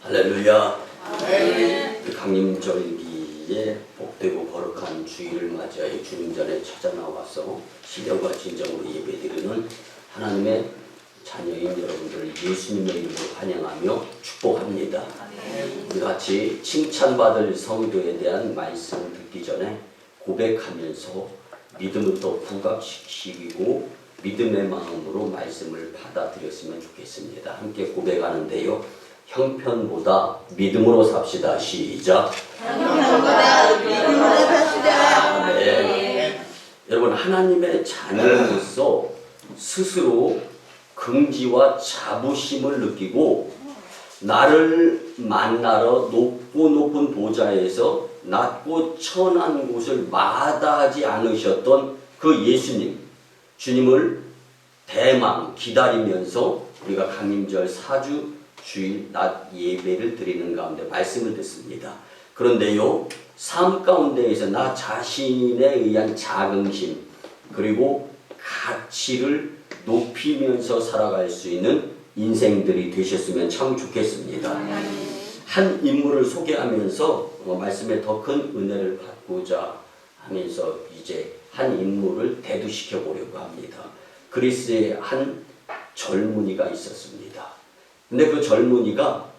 할렐루야. 강림절기에 복되고 거룩한 주일을 맞이하여 주님 전에 찾아 나와서 신령과 진정으로 예배드리는 하나님의 자녀인 여러분들을 예수님의 이름으로 환영하며 축복합니다. 우리 같이 칭찬받을 성도에 대한 말씀 듣기 전에 고백하면서 믿음을 또 부각시키고 믿음의 마음으로 말씀을 받아들였으면 좋겠습니다. 함께 고백하는데요. 형편보다 믿음으로 삽시다. 시작. 형편보다 믿음으로 삽시다. 네. 여러분, 하나님의 자녀로서 스스로 긍지와 자부심을 느끼고 나를 만나러 높은 보좌에서 낮고 천한 곳을 마다하지 않으셨던 그 예수님, 주님을 대망 기다리면서 우리가 강림절 4주 주일 낮 예배를 드리는 가운데 말씀을 듣습니다. 그런데요, 삶 가운데에서 나 자신에 의한 자긍심 그리고 가치를 높이면서 살아갈 수 있는 인생들이 되셨으면 참 좋겠습니다. 한 인물을 소개하면서 말씀에 더 큰 은혜를 받고자 하면서 이제 한 인물을 대두시켜 보려고 합니다. 그리스에 한 젊은이가 있었습니다. 근데 그 젊은이가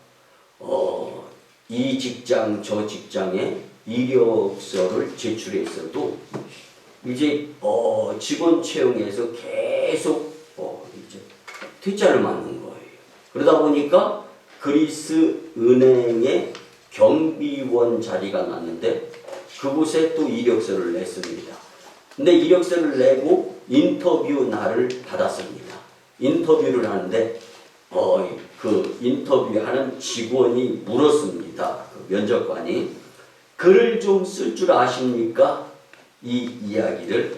이 직장 저 직장에 이력서를 제출했어도 이제 직원 채용에서 계속 이제 퇴짜를 맞는 거예요. 그러다 보니까 그리스 은행에 경비원 자리가 났는데 그곳에 또 이력서를 냈습니다. 근데 이력서를 내고 인터뷰 날을 받았습니다. 인터뷰를 하는데 그 인터뷰하는 직원이 물었습니다. 그 면접관이 글을 좀 쓸 줄 아십니까? 이 이야기를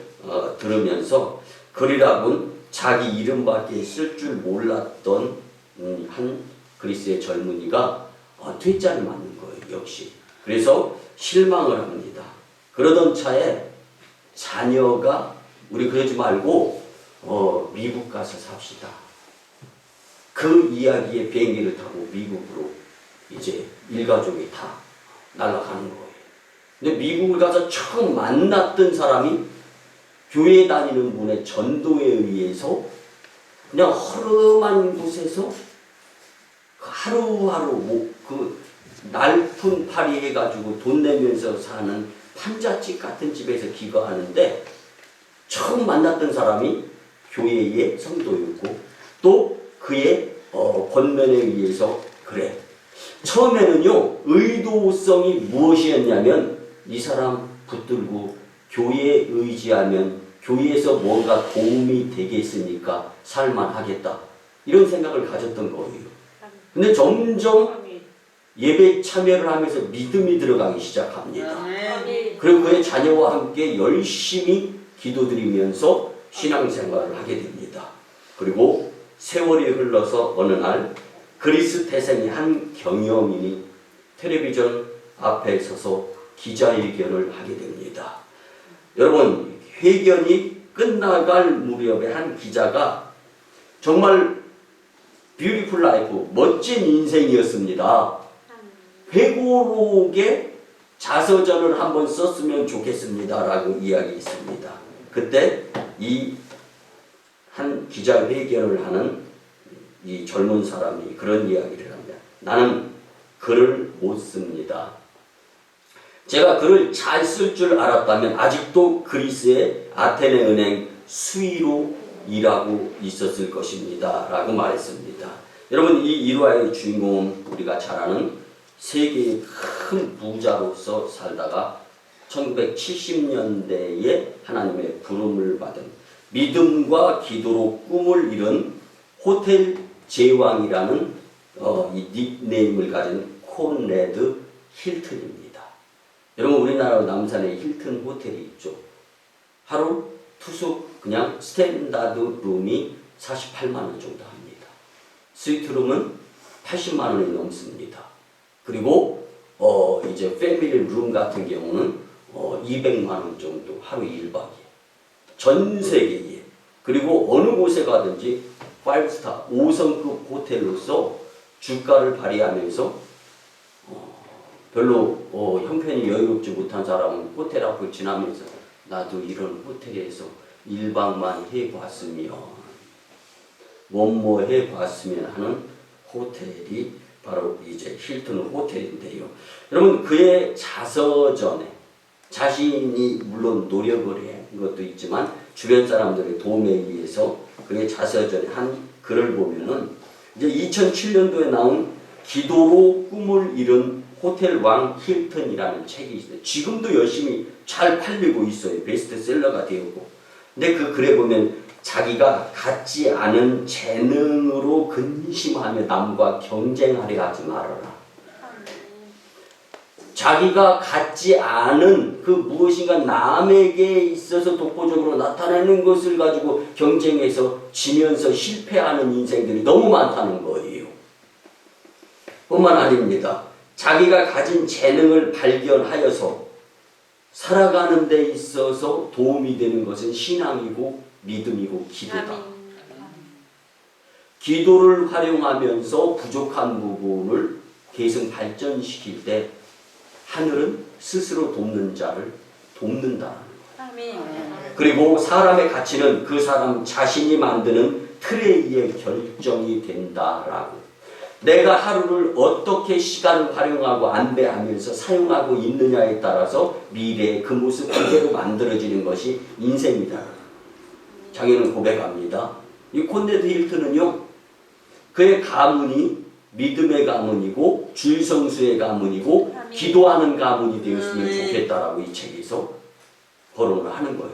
들으면서 글이라곤 자기 이름밖에 쓸 줄 몰랐던 한 그리스의 젊은이가 퇴짜를 맞는 거예요. 역시. 그래서 실망을 합니다. 그러던 차에 자녀가 우리 그러지 말고 미국 가서 삽시다. 그 이야기에 비행기를 타고 미국으로 이제 일가족이 다 날아가는 거예요. 근데 미국을 가서 처음 만났던 사람이 교회 다니는 분의 전도에 의해서 그냥 허름한 곳에서 하루하루 그 날푼 파리 해가지고 돈 내면서 사는 판잣집 같은 집에서 기거하는데 처음 만났던 사람이 교회의 성도였고 또 그의 권면에 의해서 그래. 처음에는요, 의도성이 무엇이었냐면 이 사람 붙들고 교회에 의지하면 교회에서 뭔가 도움이 되겠으니까 살만하겠다. 이런 생각을 가졌던 거예요. 근데 점점 예배 참여를 하면서 믿음이 들어가기 시작합니다. 그리고 그의 자녀와 함께 열심히 기도드리면서 신앙생활을 하게 됩니다. 그리고 세월이 흘러서 어느 날 그리스 태생의 한 경영인이 텔레비전 앞에 서서 기자회견을 하게 됩니다. 여러분, 회견이 끝나갈 무렵에 한 기자가 정말 뷰티풀 라이프, 멋진 인생이었습니다. 회고록에 자서전을 한번 썼으면 좋겠습니다. 라고 이야기했습니다. 그때 이 한 기자회견을 하는 이 젊은 사람이 그런 이야기를 합니다. 나는 글을 못 씁니다. 제가 글을 잘 쓸 줄 알았다면 아직도 그리스의 아테네 은행 수의로 일하고 있었을 것입니다. 라고 말했습니다. 여러분, 이 일화의 주인공은 우리가 잘 아는 세계의 큰 부자로서 살다가 1970년대에 하나님의 부름을 받은 믿음과 기도로 꿈을 이룬 호텔 제왕이라는 이 닉네임을 가진 콘래드 힐튼입니다. 여러분, 우리나라 남산에 힐튼 호텔이 있죠. 하루 투숙 그냥 스탠다드 룸이 48만 원 정도 합니다. 스위트룸은 80만 원이 넘습니다. 그리고 이제 패밀리 룸 같은 경우는 200만 원 정도 하루 1박이에요. 전 세계에. 그리고 어느 곳에 가든지 5스타 5성급 호텔로서 주가를 발휘하면서 별로 형편이 여유롭지 못한 사람은 호텔 앞을 지나면서 나도 이런 호텔에서 1박만 해봤으면 뭐뭐 해봤으면 하는 호텔이 바로 이제 힐튼 호텔인데요. 여러분 그의 자서전에 자신이 물론 노력을 한 것도 있지만 주변 사람들의 도움에 의해서 그의 자서전에 한 글을 보면은 이제 2007년도에 나온 기도로 꿈을 이룬 호텔 왕 힐튼이라는 책이 있어요. 지금도 열심히 잘 팔리고 있어요. 베스트셀러가 되었고. 근데 그 글에 보면 자기가 갖지 않은 재능으로 근심하며 남과 경쟁하려 하지 말아라. 자기가 갖지 않은 그 무엇인가 남에게 있어서 독보적으로 나타내는 것을 가지고 경쟁해서 지면서 실패하는 인생들이 너무 많다는 거예요. 뿐만 아닙니다. 자기가 가진 재능을 발견하여서 살아가는 데 있어서 도움이 되는 것은 신앙이고 믿음이고 기도다. 기도를 활용하면서 부족한 부분을 계속 발전시킬 때 하늘은 스스로 돕는 자를 돕는다는 거예요. 그리고 사람의 가치는 그 사람 자신이 만드는 틀에 의해 결정이 된다라고. 내가 하루를 어떻게 시간을 활용하고 안배하면서 사용하고 있느냐에 따라서 미래의 그 모습 그대로 만들어지는 것이 인생이다. 장인은 고백합니다. 이 콘네드 힐튼은요, 그의 가문이 믿음의 가문이고 주일성수의 가문이고 기도하는 가문이 되었으면 좋겠다라고 이 책에서 거론을 하는 거예요.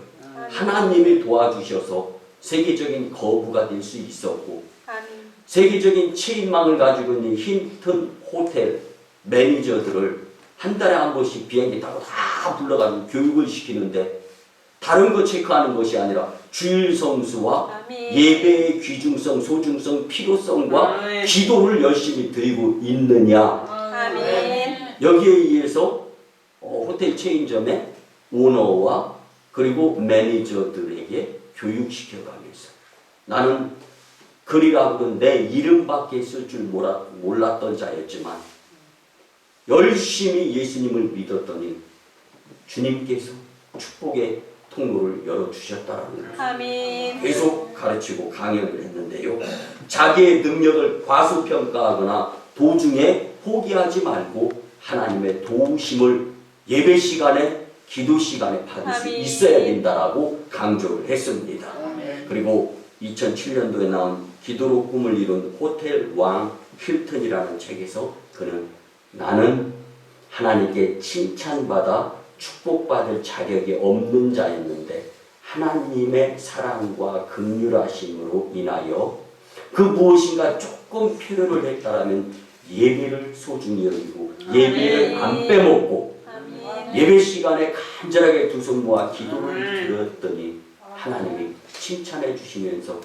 하나님이 도와주셔서 세계적인 거부가 될 수 있었고 세계적인 체인망을 가지고 있는 힐튼 호텔 매니저들을 한 달에 한 번씩 비행기 타고 다 불러가지고 교육을 시키는데 다른 거 체크하는 것이 아니라 주일 성수와 예배의 귀중성, 소중성, 필요성과 기도를 열심히 드리고 있느냐. 여기에 의해서 호텔 체인점의 오너와 그리고 매니저들에게 교육시켜가면서 나는 글이라고는 내 이름밖에 쓸 줄 몰랐던 자였지만 열심히 예수님을 믿었더니 주님께서 축복의 통로를 열어주셨다라는 거예요. 계속 가르치고 강연을 했는데요. 자기의 능력을 과소평가하거나 도중에 포기하지 말고 하나님의 도우심을 예배 시간에 기도 시간에 받을 수 있어야 된다라고 강조를 했습니다. 그리고 2007년도에 나온 기도로 꿈을 이룬 호텔 왕 힐튼이라는 책에서 그는 나는 하나님께 칭찬받아 축복받을 자격이 없는 자였는데 하나님의 사랑과 긍휼하심으로 인하여 그 무엇인가 조금 필요를 했다라면 예배를 소중히 여기고 예배를 안 빼먹고 예배 시간에 간절하게 두 손 모아 기도를 드렸더니 하나님이 칭찬해 주시면서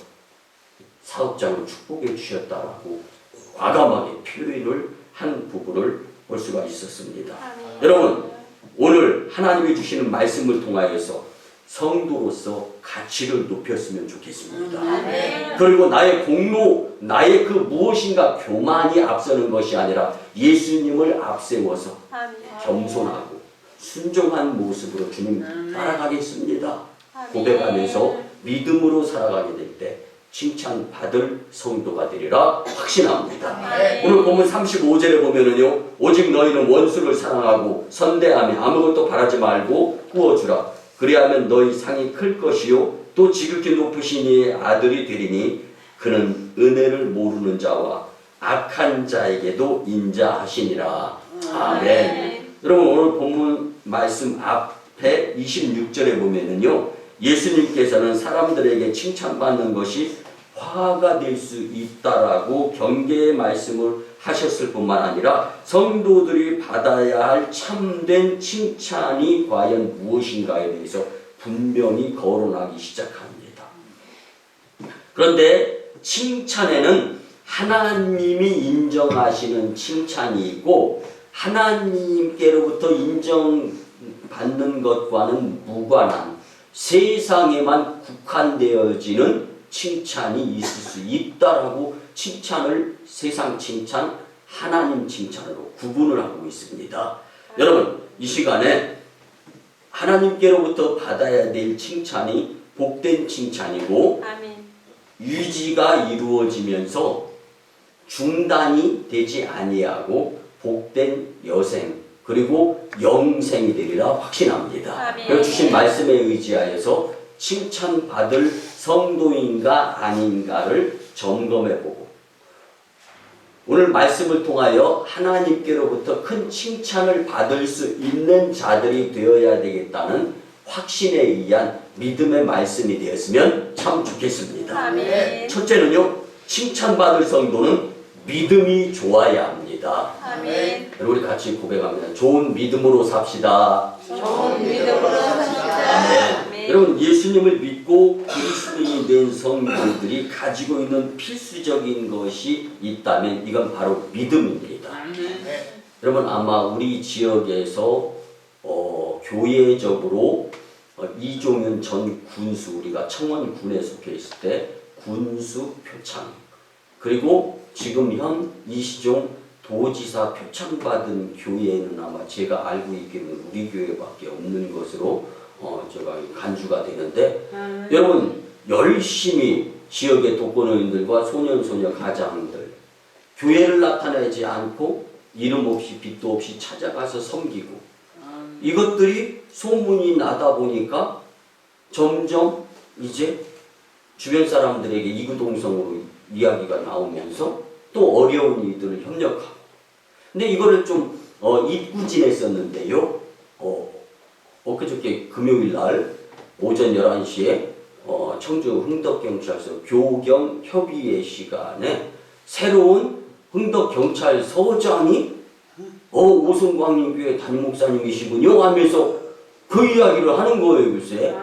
사업장을 축복해 주셨다라고 과감하게 표현을 한 부분을 볼 수가 있었습니다. 여러분 오늘 하나님이 주시는 말씀을 통하여서 성도로서 가치를 높였으면 좋겠습니다. 그리고 나의 공로, 나의 그 무엇인가 교만이 앞서는 것이 아니라 예수님을 앞세워서 겸손하고 순종한 모습으로 주님 따라가겠습니다. 고백하면서 믿음으로 살아가게 될 때 칭찬받을 성도가 되리라 확신합니다. 오늘 본문 35절에 보면은요, 오직 너희는 원수를 사랑하고 선대하며 아무것도 바라지 말고 구워주라. 그리하면 너희 상이 클 것이요 또 지극히 높으신 이의 아들이 되리니 그는 은혜를 모르는 자와 악한 자에게도 인자하시니라. 아멘. 여러분 오늘 본문 말씀 앞에 26절에 보면은요, 예수님께서는 사람들에게 칭찬받는 것이 화가 될 수 있다라고 경계의 말씀을 하셨을 뿐만 아니라 성도들이 받아야 할 참된 칭찬이 과연 무엇인가에 대해서 분명히 거론하기 시작합니다. 그런데 칭찬에는 하나님이 인정하시는 칭찬이 있고 하나님께로부터 인정받는 것과는 무관한 세상에만 국한되어지는 칭찬이 있을 수 있다라고 칭찬을 세상 칭찬, 하나님 칭찬으로 구분을 하고 있습니다. 여러분, 이 시간에 하나님께로부터 받아야 될 칭찬이 복된 칭찬이고 아멘. 유지가 이루어지면서 중단이 되지 아니하고 복된 여생 그리고 영생이 되리라 확신합니다. 아멘. 그래서 주신 말씀에 의지하여서 칭찬받을 성도인가 아닌가를 점검해보고 오늘 말씀을 통하여 하나님께로부터 큰 칭찬을 받을 수 있는 자들이 되어야 되겠다는 확신에 의한 믿음의 말씀이 되었으면 참 좋겠습니다. 아멘. 첫째는요, 칭찬받을 성도는 믿음이 좋아야 합니다. 아멘. 우리 같이 고백합니다. 좋은 믿음으로 삽시다. 좋은 믿음으로 삽시다. 아멘. 여러분, 예수님을 믿고 그리스도인이 된 성도들이 가지고 있는 필수적인 것이 있다면 이건 바로 믿음입니다. 여러분, 아마 우리 지역에서 교회적으로 이종윤 전 군수, 우리가 청원군에 속해 있을 때 군수 표창, 그리고 지금 현 이시종 도지사 표창받은 교회는 아마 제가 알고 있기로는 우리 교회밖에 없는 것으로 제가 간주가 되는데 여러분, 열심히 지역의 독거노인들과 소년소녀 가장들 교회를 나타내지 않고 이름 없이 빚도 없이 찾아가서 섬기고 이것들이 소문이 나다 보니까 점점 이제 주변 사람들에게 이구동성으로 이야기가 나오면서 또 어려운 이들을 협력하고 근데 이거를 좀 잊고 지냈었는데요. 엊그저께 금요일 날 오전 11시에 청주 흥덕경찰서 교경협의회 시간에 새로운 흥덕경찰서장이 오승광림교회 담임목사님이시군요 하면서 그 이야기를 하는 거예요. 글쎄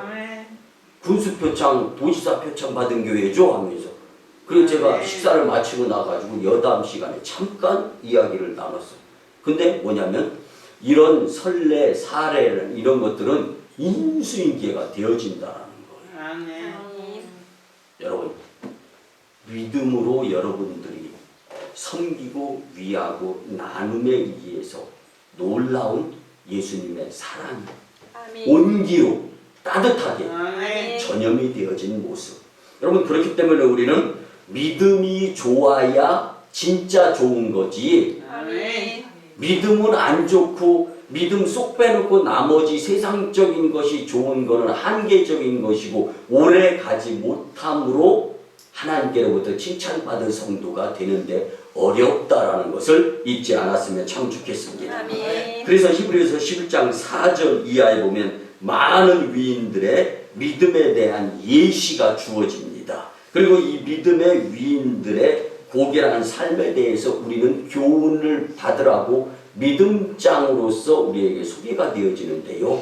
군수표창 도지사 표창 받은 교회죠 하면서 그래서 제가 식사를 마치고 나가지고 여담 시간에 잠깐 이야기를 나눴어요. 근데 뭐냐면 이런 설레 사례 이런 것들은 인수인계가 되어진다는 거예요. 아멘. 여러분, 믿음으로 여러분들이 섬기고 위하고 나눔에 의해서 놀라운 예수님의 사랑, 아멘. 온기로 따뜻하게 아멘. 전염이 되어진 모습. 여러분, 그렇기 때문에 우리는 믿음이 좋아야 진짜 좋은 거지. 아멘. 믿음은 안 좋고 믿음 쏙 빼놓고 나머지 세상적인 것이 좋은 거는 한계적인 것이고 오래 가지 못함으로 하나님께로부터 칭찬받을 성도가 되는데 어렵다라는 것을 잊지 않았으면 참 좋겠습니다. 아멘. 그래서 히브리서 11장 4절 이하에 보면 많은 위인들의 믿음에 대한 예시가 주어집니다. 그리고 이 믿음의 위인들의 고결한 삶에 대해서 우리는 교훈을 받으라고 믿음장으로서 우리에게 소개가 되어지는데요.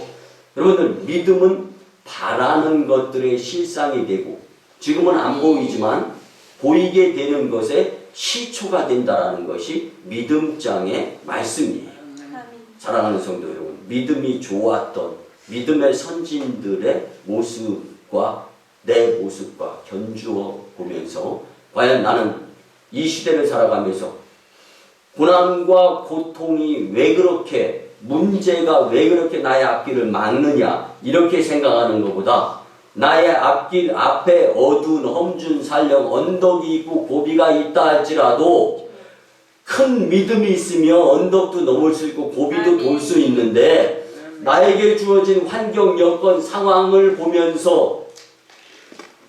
여러분들, 믿음은 바라는 것들의 실상이 되고 지금은 안 보이지만 보이게 되는 것에 시초가 된다라는 것이 믿음장의 말씀이에요. 아멘. 사랑하는 성도 여러분, 믿음이 좋았던 믿음의 선진들의 모습과 내 모습과 견주어 보면서 과연 나는 이 시대를 살아가면서 고난과 고통이 왜 그렇게 문제가 왜 그렇게 나의 앞길을 막느냐 이렇게 생각하는 것보다 나의 앞길 앞에 어두운 험준 산령 언덕이 있고 고비가 있다 할지라도 큰 믿음이 있으며 언덕도 넘을 수 있고 고비도 돌 수 있는데 나에게 주어진 환경 여건 상황을 보면서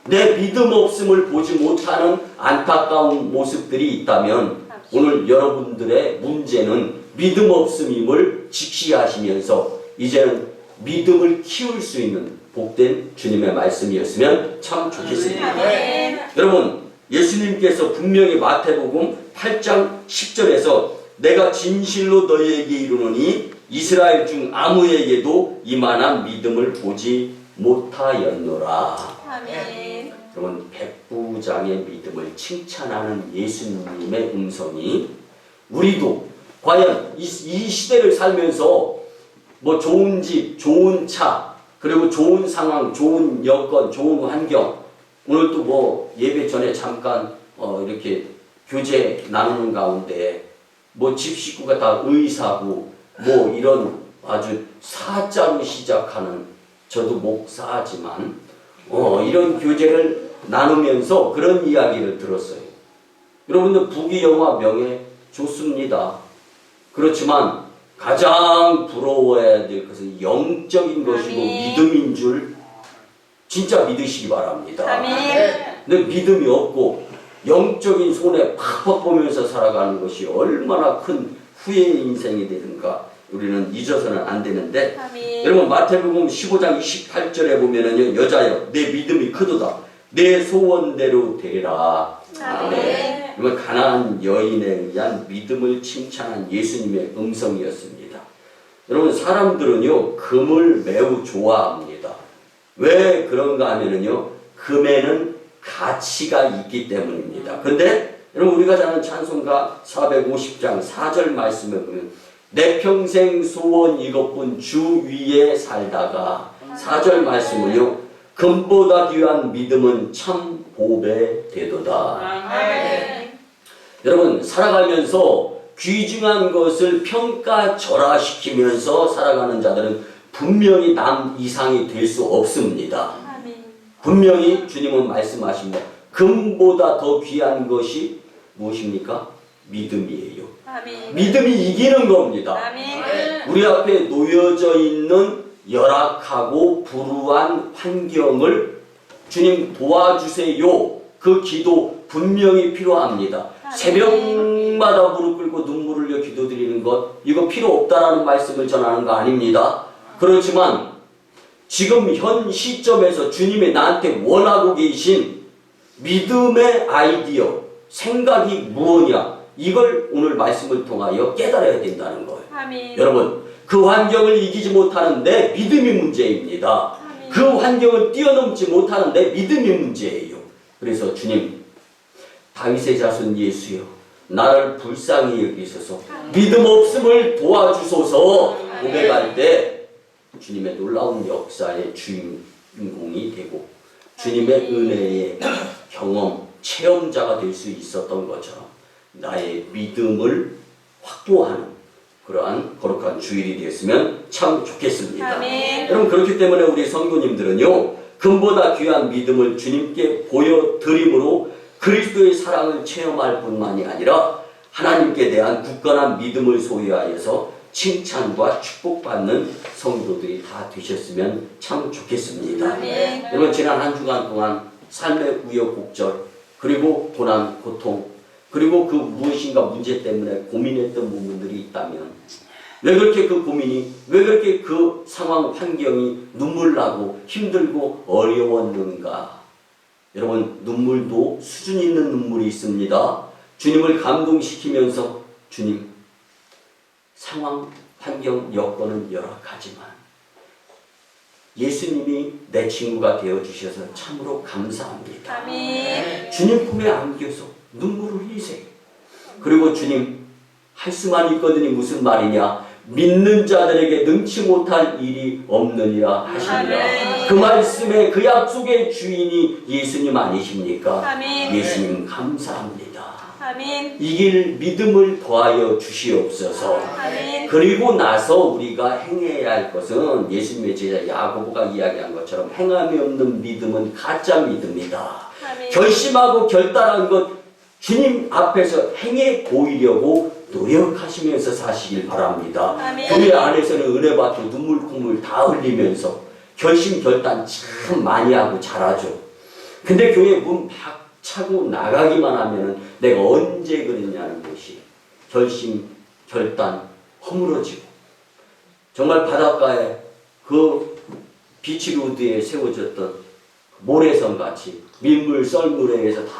내 믿음 없음을 보지 못하는 안타까운 모습들이 있다면 오늘 여러분들의 문제는 믿음 없음임을 직시하시면서 이제는 믿음을 키울 수 있는 복된 주님의 말씀이었으면 참 좋겠습니다. 아멘. 여러분, 예수님께서 분명히 마태복음 8장 10절에서 내가 진실로 너희에게 이르노니 이스라엘 중 아무에게도 이만한 믿음을 보지 못하였노라. 아멘. 여러분, 백부장의 믿음을 칭찬하는 예수님의 음성이 우리도 과연 이 시대를 살면서 뭐 좋은 집, 좋은 차, 그리고 좋은 상황, 좋은 여건, 좋은 환경, 오늘 또 뭐 예배 전에 잠깐 이렇게 교제 나누는 가운데 뭐 집 식구가 다 의사고 뭐 이런 아주 사자로 시작하는, 저도 목사지만 이런 교제를 나누면서 그런 이야기를 들었어요. 여러분들 부귀영화 명예 좋습니다. 그렇지만 가장 부러워해야 될 것은 영적인 것이고 믿음인 줄 진짜 믿으시기 바랍니다. 근데 믿음이 없고 영적인 손에 팍팍 보면서 살아가는 것이 얼마나 큰 후회의 인생이 되는가 우리는 잊어서는 안 되는데, 여러분 마태복음 15장 28절에 보면은요, 여자여 내 믿음이 크도다 내 소원대로 되라. 아멘. 이건 가나안 여인에 의한 믿음을 칭찬한 예수님의 음성이었습니다. 여러분 사람들은요 금을 매우 좋아합니다. 왜 그런가 하면은요, 금에는 가치가 있기 때문입니다. 근데 여러분 우리가 잘 아는 찬송가 450장 4절 말씀에 보면 내 평생 소원 이것뿐 주 위에 살다가, 4절 말씀은요, 금보다 귀한 믿음은 참 보배 되도다. 여러분 살아가면서 귀중한 것을 평가절하시키면서 살아가는 자들은 분명히 남 이상이 될 수 없습니다. 분명히 주님은 말씀하십니다. 금보다 더 귀한 것이 무엇입니까? 믿음이에요. 믿음이 이기는 겁니다. 우리 앞에 놓여져 있는 열악하고 불우한 환경을 주님 도와주세요. 그 기도 분명히 필요합니다. 새벽마다 무릎 꿇고 눈물을 흘려 기도드리는 것, 이거 필요 없다라는 말씀을 전하는 거 아닙니다. 그렇지만 지금 현 시점에서 주님이 나한테 원하고 계신 믿음의 아이디어, 생각이 무엇이냐, 이걸 오늘 말씀을 통하여 깨달아야 된다는 거예요. 여러분 그 환경을 이기지 못하는 내 믿음이 문제입니다. 그 환경을 뛰어넘지 못하는 내 믿음이 문제예요. 그래서 주님, 다윗의 자손 예수여 나를 불쌍히 여기소서, 믿음 없음을 도와주소서 고백할 때 주님의 놀라운 역사의 주인공이 되고 주님의 은혜의 경험, 체험자가 될 수 있었던 것처럼 나의 믿음을 확보하는 그러한 거룩한 주일이 되었으면 참 좋겠습니다. 여러분 그렇기 때문에 우리 성도님들은요, 금보다 귀한 믿음을 주님께 보여드림으로 그리스도의 사랑을 체험할 뿐만이 아니라 하나님께 대한 굳건한 믿음을 소유하여서 칭찬과 축복받는 성도들이 다 되셨으면 참 좋겠습니다. 여러분 지난 한 주간 동안 삶의 우여곡절, 그리고 고난, 고통, 그리고 그 무엇인가 문제 때문에 고민했던 부분들이 있다면, 왜 그렇게 그 고민이, 왜 그렇게 그 상황 환경이 눈물나고 힘들고 어려웠는가? 여러분 눈물도 수준 있는 눈물이 있습니다. 주님을 감동시키면서 주님, 상황, 환경, 여건은 열악하지만 예수님이 내 친구가 되어주셔서 참으로 감사합니다. 주님 품에 안겨서 눈물을 흘리세요. 그리고 주님, 할 수만 있거든요. 무슨 말이냐? 믿는 자들에게 능치 못할 일이 없느니라 하시니라. 그 말씀에, 그 약속의 주인이 예수님 아니십니까? 예수님 감사합니다. 이길 믿음을 더하여 주시옵소서. 그리고 나서 우리가 행해야 할 것은 예수님의 제자 야고보가 이야기한 것처럼 행함이 없는 믿음은 가짜 믿음이다. 결심하고 결단한 것 주님 앞에서 행해 보이려고 노력하시면서 사시길 바랍니다. 교회 안에서는 은혜 받고 눈물 콧물 다 흘리면서 결심 결단 참 많이 하고 잘하죠. 근데 교회 문 박 차고 나가기만 하면은 내가 언제 그랬냐는 것이 결심 결단 허물어지고, 정말 바닷가에 그 비치로드에 세워졌던 모래성 같이 민물 썰물에 의해서 다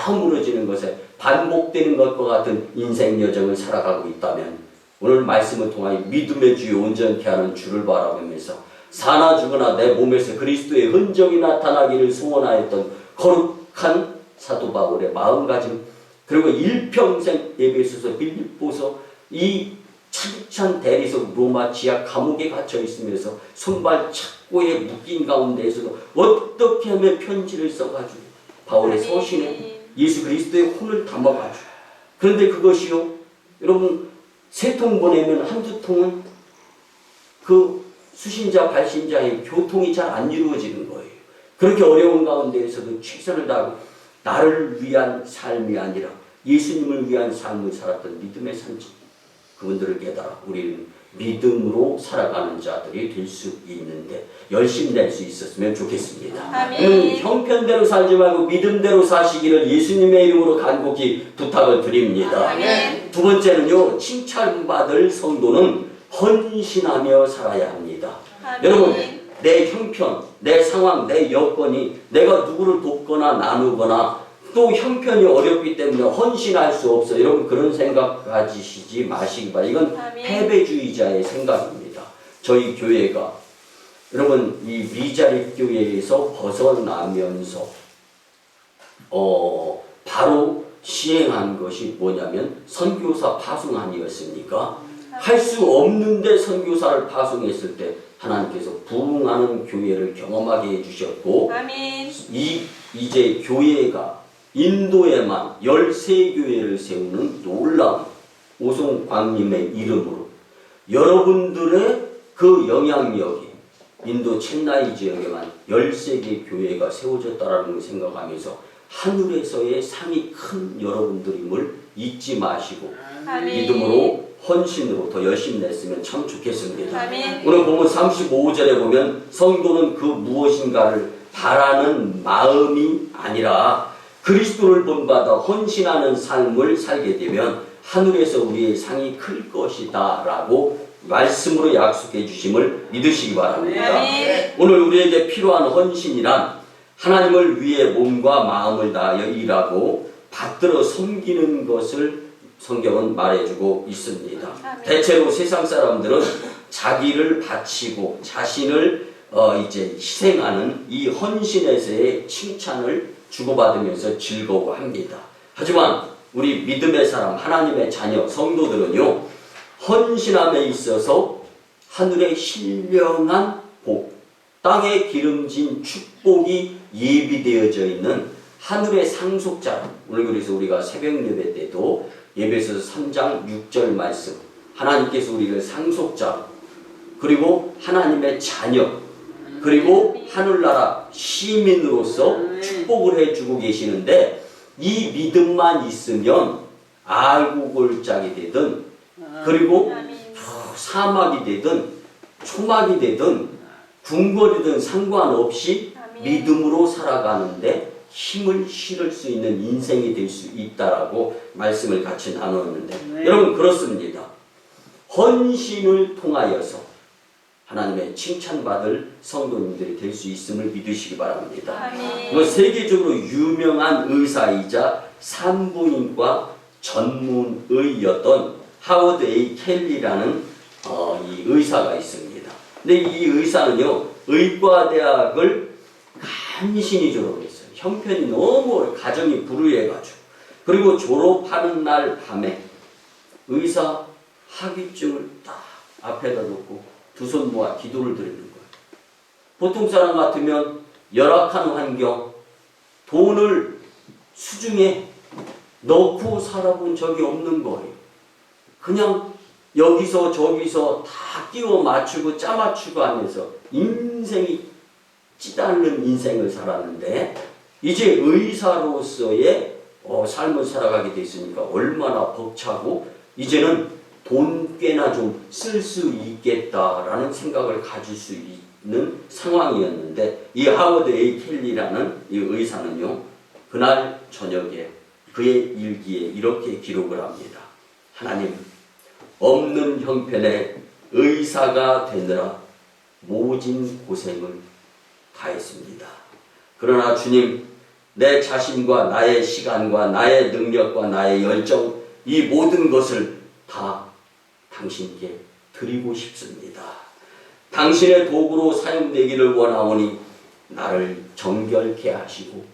허물어지는 것에 반복되는 것과 같은 인생 여정을 살아가고 있다면, 오늘 말씀을 통하여 믿음의 주여 온전케 하는 주를 바라보면서 사나 죽으나 내 몸에서 그리스도의 흔적이 나타나기를 소원하였던 거룩한 사도 바울의 마음가짐, 그리고 일평생 에베소서, 빌립보서, 이 차디찬 대리석 로마 지하 감옥에 갇혀 있으면서 손발 착고에 묶인 가운데에서도 어떻게 하면 편지를 써가지고 바울의 서신에 예수 그리스도의 혼을 담아가지고, 그런데 그것이요, 여러분 3통 보내면 한두 통은 그 수신자 발신자의 교통이 잘 안 이루어지는 거예요. 그렇게 어려운 가운데에서도 최선을 다하고 나를 위한 삶이 아니라 예수님을 위한 삶을 살았던 믿음의 산증, 그분들을 깨달아 우리는 믿음으로 살아가는 자들이 될 수 있는데 열심히 낼 수 있었으면 좋겠습니다. 아멘. 형편대로 살지 말고 믿음대로 사시기를 예수님의 이름으로 간곡히 부탁을 드립니다. 아멘. 두 번째는요, 칭찬받을 성도는 헌신하며 살아야 합니다. 아멘. 여러분, 내 형편, 내 상황, 내 여건이 내가 누구를 돕거나 나누거나 또 형편이 어렵기 때문에 헌신할 수 없어. 여러분 그런 생각 가지시지 마시기 바랍니다. 이건 아멘. 패배주의자의 생각입니다. 저희 교회가 여러분 이 미자립 교회에서 벗어나면서 바로 시행한 것이 뭐냐면 선교사 파송 아니었습니까? 할 수 없는데 선교사를 파송했을 때 하나님께서 부흥하는 교회를 경험하게 해주셨고 아멘. 이제 교회가 인도에만 13교회를 세우는 놀라운 오송광님의 이름으로 여러분들의 그 영향력이 인도 첸나이 지역에만 13개 교회가 세워졌다는 걸 생각하면서 하늘에서의 상이 큰 여러분들임을 잊지 마시고 아멘. 믿음으로 헌신으로 더 열심히 냈으면 참 좋겠습니다. 아멘. 오늘 보면 35절에 보면 성도는 그 무엇인가를 바라는 마음이 아니라 그리스도를 본받아 헌신하는 삶을 살게 되면 하늘에서 우리의 상이 클 것이다 라고 말씀으로 약속해 주심을 믿으시기 바랍니다. 아멘. 오늘 우리에게 필요한 헌신이란 하나님을 위해 몸과 마음을 다하여 일하고 받들어 섬기는 것을 성경은 말해주고 있습니다. 아멘. 대체로 세상 사람들은 자기를 바치고 자신을 이제 희생하는 이 헌신에서의 칭찬을 주고받으면서 즐거워합니다. 하지만 우리 믿음의 사람, 하나님의 자녀, 성도들은요, 헌신함에 있어서 하늘의 신령한 복, 땅에 기름진 축복이 예비되어져 있는 하늘의 상속자. 오늘 그래서 우리가 새벽 예배 때도 예배에서 3장 6절 말씀, 하나님께서 우리를 상속자, 그리고 하나님의 자녀, 그리고 하늘나라 시민으로서 축복을 해주고 계시는데 이 믿음만 있으면 알곡골짜기 되든 그리고 사막이 되든 초막이 되든 궁궐이든 상관없이 믿음으로 살아가는데 힘을 실을 수 있는 인생이 될 수 있다라고 말씀을 같이 나눴는데 여러분 그렇습니다. 헌신을 통하여서 하나님의 칭찬받을 성도님들이 될 수 있음을 믿으시기 바랍니다. 아멘. 세계적으로 유명한 의사이자 산부인과 전문의였던 하워드 A 켈리라는 이 의사가 있습니다. 근데 이 의사는요, 의과대학을 간신히 졸업했어요. 형편이 너무 가정이 불우해가지고. 그리고 졸업하는 날 밤에 의사 학위증을 딱 앞에다 놓고 두 손 모아 기도를 드리는 거예요. 보통 사람 같으면 열악한 환경, 돈을 수중에 넣고 살아본 적이 없는 거예요. 그냥 여기서 저기서 다 끼워 맞추고 짜 맞추고 하면서 인생이 찌닿는 인생을 살았는데 이제 의사로서의 삶을 살아가게 됐으니까 얼마나 벅차고 이제는 돈 꽤나 좀 쓸 수 있겠다라는 생각을 가질 수 있는 상황이었는데 이 하워드 A 켈리라는 이 의사는요, 그날 저녁에 그의 일기에 이렇게 기록을 합니다. 하나님, 없는 형편에 의사가 되느라 모진 고생을 다했습니다. 그러나 주님, 내 자신과 나의 시간과 나의 능력과 나의 열정, 이 모든 것을 다 당신께 드리고 싶습니다. 당신의 도구로 사용되기를 원하오니 나를 정결케 하시고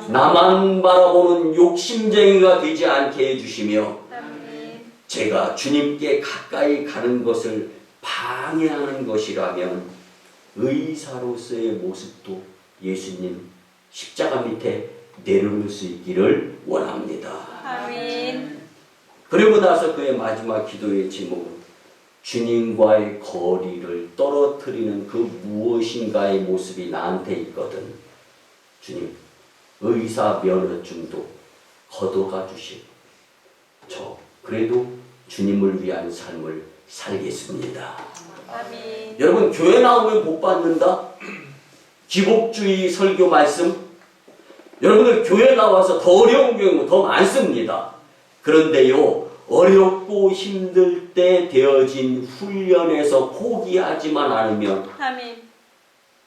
나만 바라보는 욕심쟁이가 되지 않게 해주시며 제가 주님께 가까이 가는 것을 방해하는 것이라면 의사로서의 모습도 예수님 십자가 밑에 내려놓을 수 있기를 원합니다. 아멘. 그리고 나서 그의 마지막 기도의 제목은 주님과의 거리를 떨어뜨리는 그 무엇인가의 모습이 나한테 있거든. 주님, 의사 면허증도 걷어가 주시고 저 그래도 주님을 위한 삶을 살겠습니다. 아멘. 여러분, 교회 나오면 복 받는다? 기복주의 설교 말씀, 여러분들 교회 나와서 더 어려운 경우 더 많습니다. 그런데요, 어렵고 힘들 때 되어진 훈련에서 포기하지만 않으면 아멘.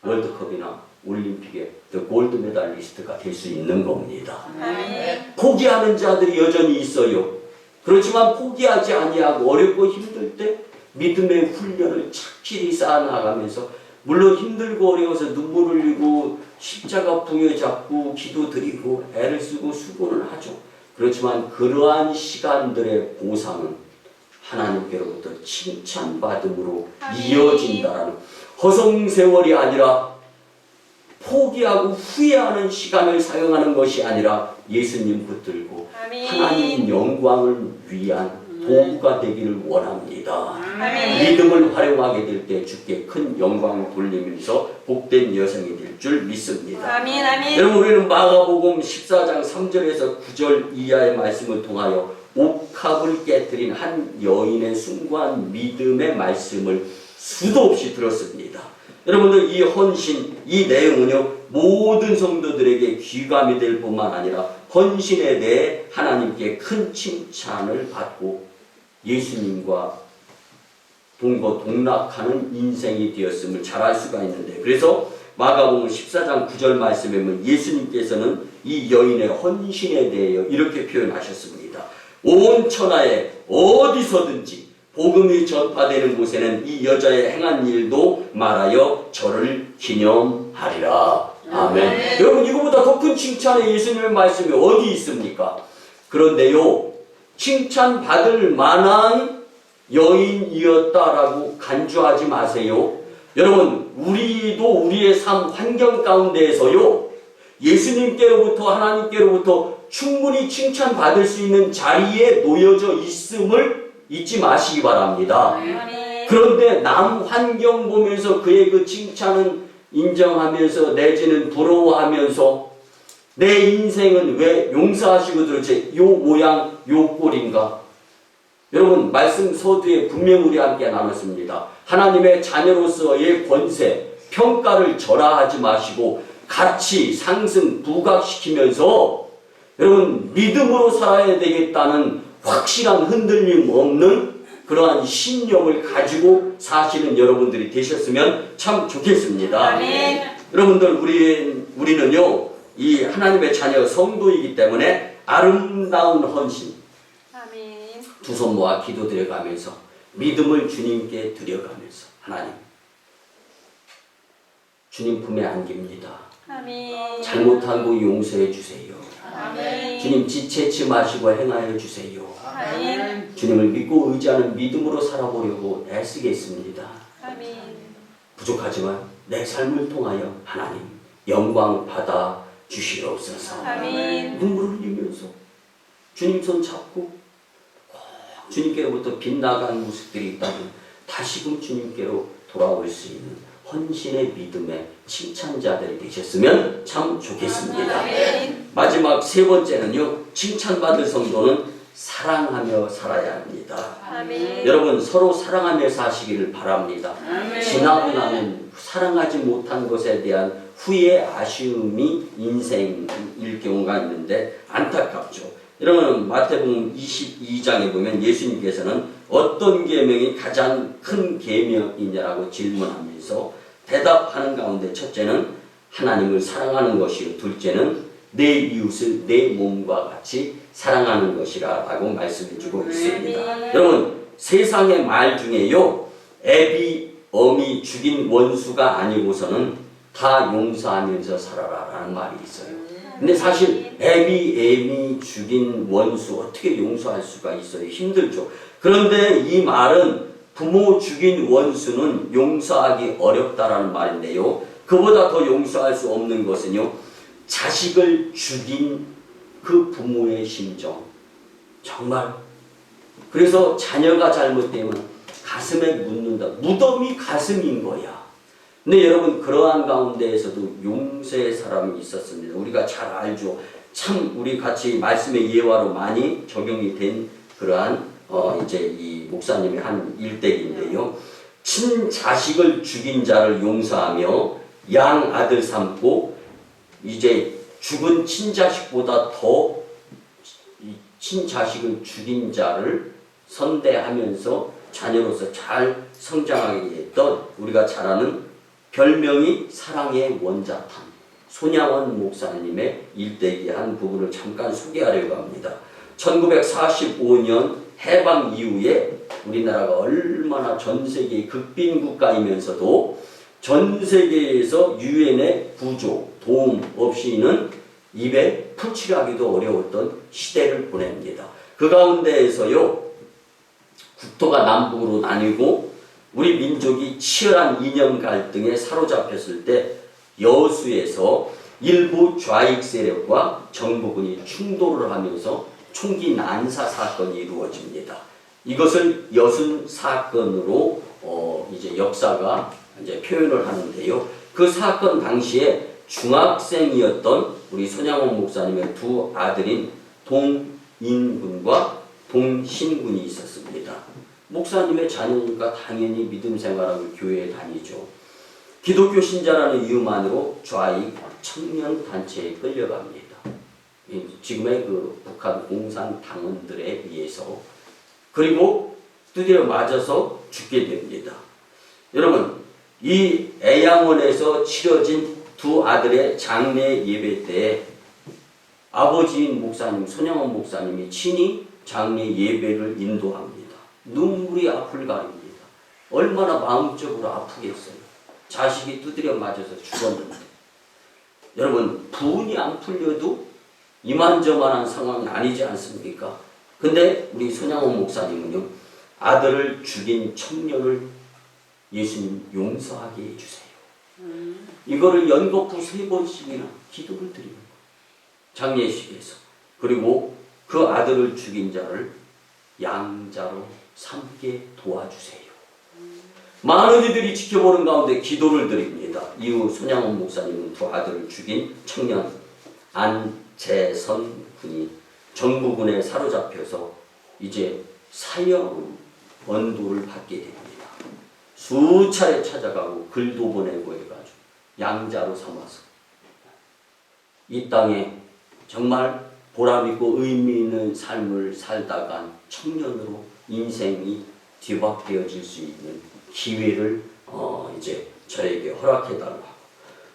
월드컵이나 올림픽에 골드 메달리스트가 될 수 있는 겁니다. 아멘. 포기하는 자들이 여전히 있어요. 그렇지만 포기하지 아니하고 어렵고 힘들 때 믿음의 훈련을 착실히 쌓아나가면서, 물론 힘들고 어려워서 눈물 흘리고 십자가 부여잡고 기도드리고 애를 쓰고 수고는 하죠. 그렇지만 그러한 시간들의 보상은 하나님께로부터 칭찬받음으로 이어진다라는, 허송세월이 아니라 포기하고 후회하는 시간을 사용하는 것이 아니라 예수님 붙들고 아멘. 하나님 영광을 위한 도구가 되기를 원합니다. 아멘. 믿음을 활용하게 될 때 주께 큰 영광을 돌리면서 복된 여성이 될 줄 믿습니다. 아멘. 아멘. 여러분, 우리는 마가복음 14장 3절에서 9절 이하의 말씀을 통하여 옥합을 깨뜨린 한 여인의 숭고한 믿음의 말씀을 수도 없이 들었습니다. 여러분들, 이 헌신, 이 내용은요, 모든 성도들에게 귀감이 될 뿐만 아니라 헌신에 대해 하나님께 큰 칭찬을 받고 예수님과 동거동락하는 인생이 되었음을 잘 알 수가 있는데, 그래서 마가복음 14장 9절 말씀에 보면 예수님께서는 이 여인의 헌신에 대하여 이렇게 표현하셨습니다. 온 천하에 어디서든지 복음이 전파되는 곳에는 이 여자의 행한 일도 말하여 저를 기념하리라. 아멘. 여러분, 이거보다 더 큰 칭찬의 예수님의 말씀이 어디 있습니까? 그런데요, 칭찬받을 만한 여인이었다라고 간주하지 마세요. 여러분, 우리도 우리의 삶 환경 가운데에서요, 예수님께로부터 하나님께로부터 충분히 칭찬받을 수 있는 자리에 놓여져 있음을 잊지 마시기 바랍니다. 아멘. 그런데 남 환경 보면서 그의 그 칭찬은 인정하면서 내지는 부러워하면서 내 인생은 왜 용서하시고 도대체 요 모양 요 꼴인가? 여러분, 말씀 서두에 분명 우리 함께 나눴습니다. 하나님의 자녀로서의 권세, 평가를 절하하지 마시고 같이 상승, 부각시키면서 여러분, 믿음으로 살아야 되겠다는 확실한 흔들림 없는 그러한 신념을 가지고 사시는 여러분들이 되셨으면 참 좋겠습니다. 아멘. 여러분들, 우리는요, 이 하나님의 자녀 성도이기 때문에 아름다운 헌신, 아멘. 두 손 모아 기도 드려가면서 믿음을 주님께 드려가면서, 하나님, 주님 품에 안깁니다. 아멘. 잘못한 거 용서해 주세요. 아멘. 주님, 지체치 마시고 행하여 주세요. 아멘. 주님을 믿고 의지하는 믿음으로 살아보려고 애쓰겠습니다. 아멘. 부족하지만 내 삶을 통하여 하나님 영광 받아 주시옵소서. 아멘. 눈물을 흘리면서 주님 손 잡고 꼭 주님께로부터 빗나간 모습들이 있다면 다시금 주님께로 돌아올 수 있는 헌신의 믿음의 칭찬자들이 되셨으면 참 좋겠습니다. 아멘. 마지막 세 번째는요, 칭찬받을 성도는 사랑하며 살아야 합니다. 아멘. 여러분, 서로 사랑하며 사시기를 바랍니다. 아멘. 지나고 나면 사랑하지 못한 것에 대한 후회, 아쉬움이 인생일 경우가 있는데 안타깝죠. 여러분, 마태복음 22장에 보면 예수님께서는 어떤 계명이 가장 큰 계명이냐라고 질문하면서 대답하는 가운데 첫째는 하나님을 사랑하는 것이요, 둘째는 내 이웃을 내 몸과 같이 사랑하는 것이라 라고 말씀해 주고 있습니다. 여러분, 세상의 말 중에요, 애비, 어미 죽인 원수가 아니고서는 다 용서하면서 살아라 라는 말이 있어요. 근데 사실 애비 죽인 원수 어떻게 용서할 수가 있어요? 힘들죠. 그런데 이 말은 부모 죽인 원수는 용서하기 어렵다라는 말인데요, 그보다 더 용서할 수 없는 것은요, 자식을 죽인 그 부모의 심정. 정말, 그래서 자녀가 잘못되면 가슴에 묻는다. 무덤이 가슴인 거야. 근데 여러분 그러한 가운데에서도 용서의 사람이 있었습니다. 우리가 잘 알죠. 참 우리 같이 말씀의 예화로 많이 적용이 된 그러한 이제 이 목사님의 한 일대기인데요. 친자식을 죽인 자를 용서하며 양 아들 삼고 이제 죽은 친자식보다 더 친자식을 죽인 자를 선대하면서 자녀로서 잘 성장하게 했던 우리가 잘 아는 별명이 사랑의 원자탄 손양원 목사님의 일대기 한 부분을 잠깐 소개하려고 합니다. 1945년 해방 이후에 우리나라가 얼마나 전 세계의 극빈 국가이면서도 전 세계에서 유엔의 구조, 도움 없이는 입에 풀칠하기도 어려웠던 시대를 보냅니다. 그 가운데에서요, 국토가 남북으로 나뉘고 우리 민족이 치열한 이념 갈등에 사로잡혔을 때 여수에서 일부 좌익 세력과 정부군이 충돌을 하면서 총기 난사 사건이 이루어집니다. 이것을 여순 사건으로 이제 역사가 이제 표현을 하는데요. 그 사건 당시에 중학생이었던 우리 손양원 목사님의 두 아들인 동인군과 동신군이 있었습니다. 목사님의 자녀니까 당연히 믿음 생활하고 교회에 다니죠. 기독교 신자라는 이유만으로 좌익 청년 단체에 끌려갑니다. 지금의 그 북한 공산 당원들에 의해서 그리고 두드려 맞아서 죽게 됩니다. 여러분 이 애양원에서 치러진 두 아들의 장례 예배 때 아버지인 목사님 손양원 목사님이 친히 장례 예배를 인도합니다. 눈물이 앞을 가립니다. 얼마나 마음적으로 아프겠어요. 자식이 두드려 맞아서 죽었는데 여러분 부은이 안 풀려도 이만저만한 상황이 아니지 않습니까? 근데 우리 손양원 목사님은요 아들을 죽인 청년을 예수님 용서하게 해주세요. 이거를 연거푸 3번씩이나 기도를 드리는 거예요. 장례식에서. 그리고 그 아들을 죽인 자를 양자로 삼게 도와주세요. 많은 이들이 지켜보는 가운데 기도를 드립니다. 이후 손양원 목사님은 두 아들을 죽인 청년 안재선 군이 정부군에 사로잡혀서 이제 사형 언도를 받게 됩니다. 수차례 찾아가고 글도 보내고 해가지고 양자로 삼아서 이 땅에 정말 보람있고 의미 있는 삶을 살다간 청년으로 인생이 뒤바뀌어질 수 있는 기회를 이제 저에게 허락해달라고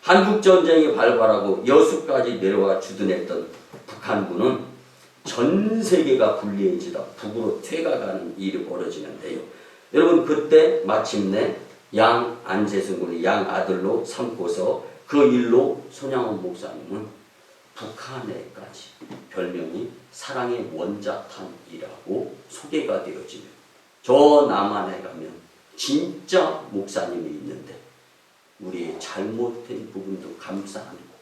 한국전쟁이 발발하고 여수까지 내려와 주둔했던 북한군은 전 세계가 불리해지다 북으로 퇴각하는 일이 벌어지는데요. 여러분 그때 마침내 양 안재승 군이 양 아들로 삼고서 그 일로 손양원 목사님은 북한에까지 별명이 사랑의 원자탄이라고 소개가 되어지며 저 남한에 가면 진짜 목사님이 있는데 우리의 잘못된 부분도 감싸 안고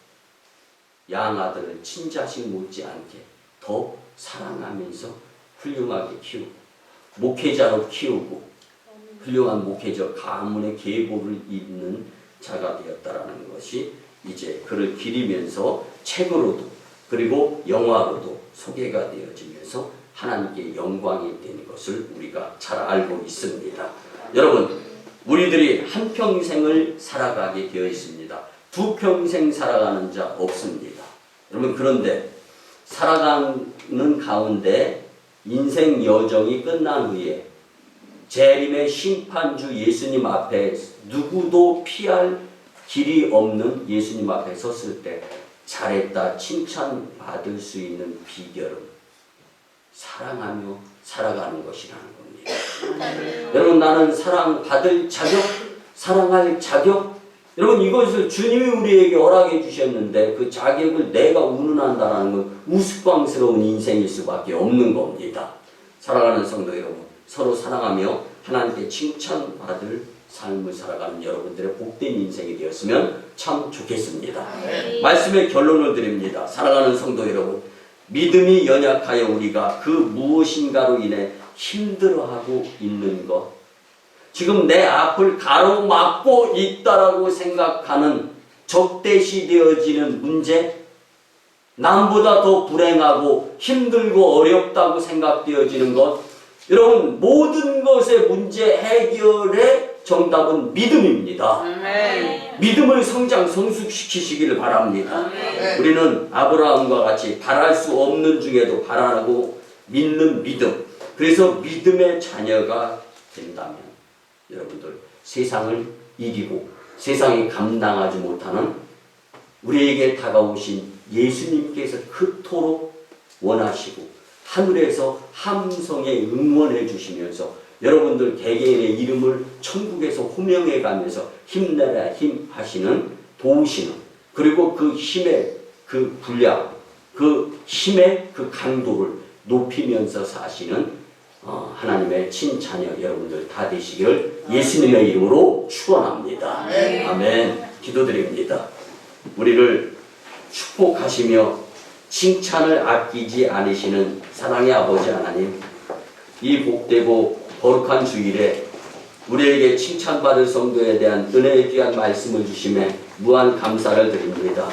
양아들을 친자식 못지않게 더 사랑하면서 훌륭하게 키우고 목회자로 키우고 훌륭한 목회자 가문의 계보를 잇는 자가 되었다라는 것이 이제 그를 기리면서 책으로도 그리고 영화로도 소개가 되어지면서 하나님께 영광이 되는 것을 우리가 잘 알고 있습니다. 여러분 우리들이 한 평생을 살아가게 되어 있습니다. 두 평생 살아가는 자 없습니다. 여러분 그런데 살아가는 가운데 인생 여정이 끝난 후에 재림의 심판주 예수님 앞에 누구도 피할 길이 없는 예수님 앞에 섰을 때 잘했다 칭찬받을 수 있는 비결은 사랑하며 살아가는 것이라는 겁니다. 여러분 나는 사랑받을 자격, 사랑할 자격 여러분 이것을 주님이 우리에게 허락해 주셨는데 그 자격을 내가 운운한다는 건 우스꽝스러운 인생일 수밖에 없는 겁니다. 사랑하는 성도 여러분 서로 사랑하며 하나님께 칭찬받을 삶을 살아가는 여러분들의 복된 인생이 되었으면 참 좋겠습니다. 말씀의 결론을 드립니다. 사랑하는 성도 여러분 믿음이 연약하여 우리가 그 무엇인가로 인해 힘들어하고 있는 것 지금 내 앞을 가로막고 있다라고 생각하는 적대시되어지는 문제, 남보다 더 불행하고 힘들고 어렵다고 생각되어지는 것, 여러분 모든 것의 문제 해결의 정답은 믿음입니다. 믿음을 성숙시키시기를 바랍니다. 우리는 아브라함과 같이 바랄 수 없는 중에도 바라고 믿는 믿음, 그래서 믿음의 자녀가 된다면 여러분들 세상을 이기고 세상이 감당하지 못하는 우리에게 다가오신 예수님께서 그토록 원하시고 하늘에서 함성에 응원해 주시면서 여러분들 개개인의 이름을 천국에서 호명해 가면서 힘내라 힘 하시는, 도우시는, 그리고 그 힘의 그 분량, 그 힘의 그 강도를 높이면서 사시는 하나님의 친자녀 여러분들 다 되시기를 예수님의 이름으로 축원합니다. 아멘. 기도드립니다. 우리를 축복하시며 칭찬을 아끼지 않으시는 사랑의 아버지 하나님, 이 복되고 거룩한 주일에 우리에게 칭찬받을 성도에 대한 은혜에 귀한 말씀을 주심에 무한 감사를 드립니다.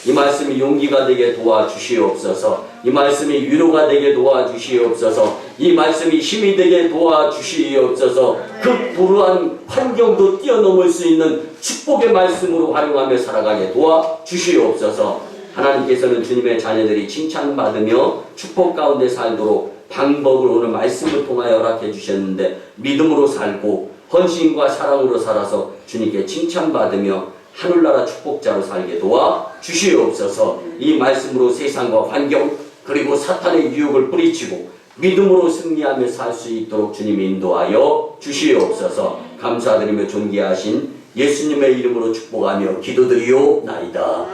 이 말씀이 용기가 되게 도와주시옵소서. 이 말씀이 위로가 되게 도와주시옵소서. 이 말씀이 힘이 되게 도와주시옵소서. 그 불우한 환경도 뛰어넘을 수 있는 축복의 말씀으로 활용하며 살아가게 도와주시옵소서. 하나님께서는 주님의 자녀들이 칭찬받으며 축복 가운데 살도록 방법을 오늘 말씀을 통하여 허락해 주셨는데, 믿음으로 살고 헌신과 사랑으로 살아서 주님께 칭찬받으며 하늘나라 축복자로 살게 도와주시옵소서. 이 말씀으로 세상과 환경 그리고 사탄의 유혹을 뿌리치고 믿음으로 승리하며 살 수 있도록 주님 인도하여 주시옵소서. 감사드리며 존귀하신 예수님의 이름으로 축복하며 기도드리오나이다.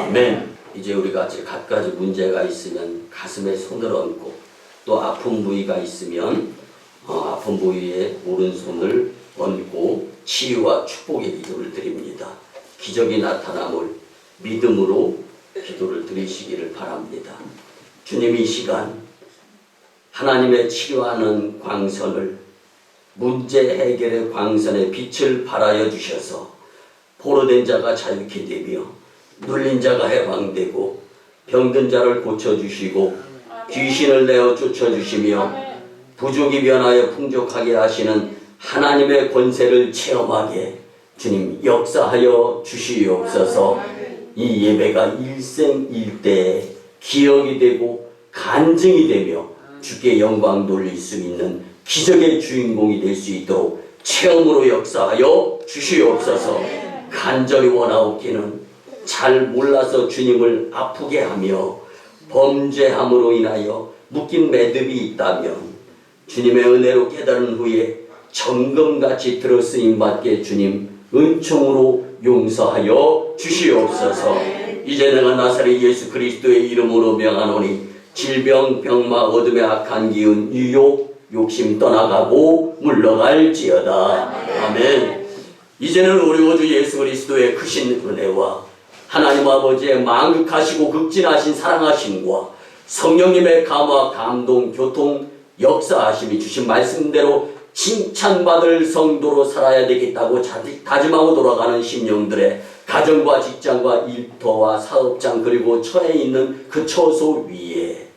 아멘. 이제 우리가 갖가지 문제가 있으면 가슴에 손을 얹고, 또 아픈 부위가 있으면 아픈 부위에 오른손을 얹고 치유와 축복의 기도를 드립니다. 기적이 나타남을 믿음으로 기도를 드리시기를 바랍니다. 주님, 이 시간 하나님의 치료하는 광선을, 문제 해결의 광선의 빛을 발하여 주셔서 포로된 자가 자유케 되며 눌린 자가 해방되고 병든 자를 고쳐주시고 귀신을 내어 쫓아주시며 부족이 변하여 풍족하게 하시는 하나님의 권세를 체험하게 주님 역사하여 주시옵소서. 이 예배가 일생일대에 기억이 되고 간증이 되며 주께 영광 돌릴 수 있는 기적의 주인공이 될 수 있도록 체험으로 역사하여 주시옵소서. 간절히 원하옵기는 잘 몰라서 주님을 아프게 하며 범죄함으로 인하여 묶인 매듭이 있다면 주님의 은혜로 깨달은 후에 정금같이 들어쓰임받게 주님 은총으로 용서하여 주시옵소서. 이제 내가 나사렛 예수 그리스도의 이름으로 명하노니 질병, 병마, 어둠의 악한 기운, 유욕, 욕심 떠나가고 물러갈지어다. 아멘. 이제는 우리 구주 예수 그리스도의 크신 은혜와 하나님 아버지의 망극하시고 극진하신 사랑하심과 성령님의 감화, 감동, 교통, 역사하심이 주신 말씀대로 칭찬받을 성도로 살아야 되겠다고 다짐하고 돌아가는 심령들의 가정과 직장과 일터와 사업장 그리고 처에 있는 그 처소 위에,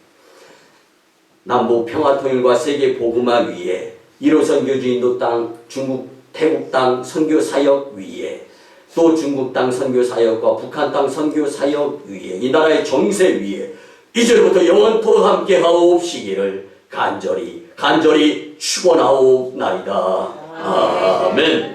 남북 평화통일과 세계 복음화 위에, 1호 선교주 인도 땅, 중국 태국 땅 선교 사역 위에, 또 중국 땅 선교 사역과 북한 땅 선교 사역 위에, 이 나라의 정세 위에 이제부터 영원토록 함께 하옵시기를 간절히 축원하옵나이다. 아멘.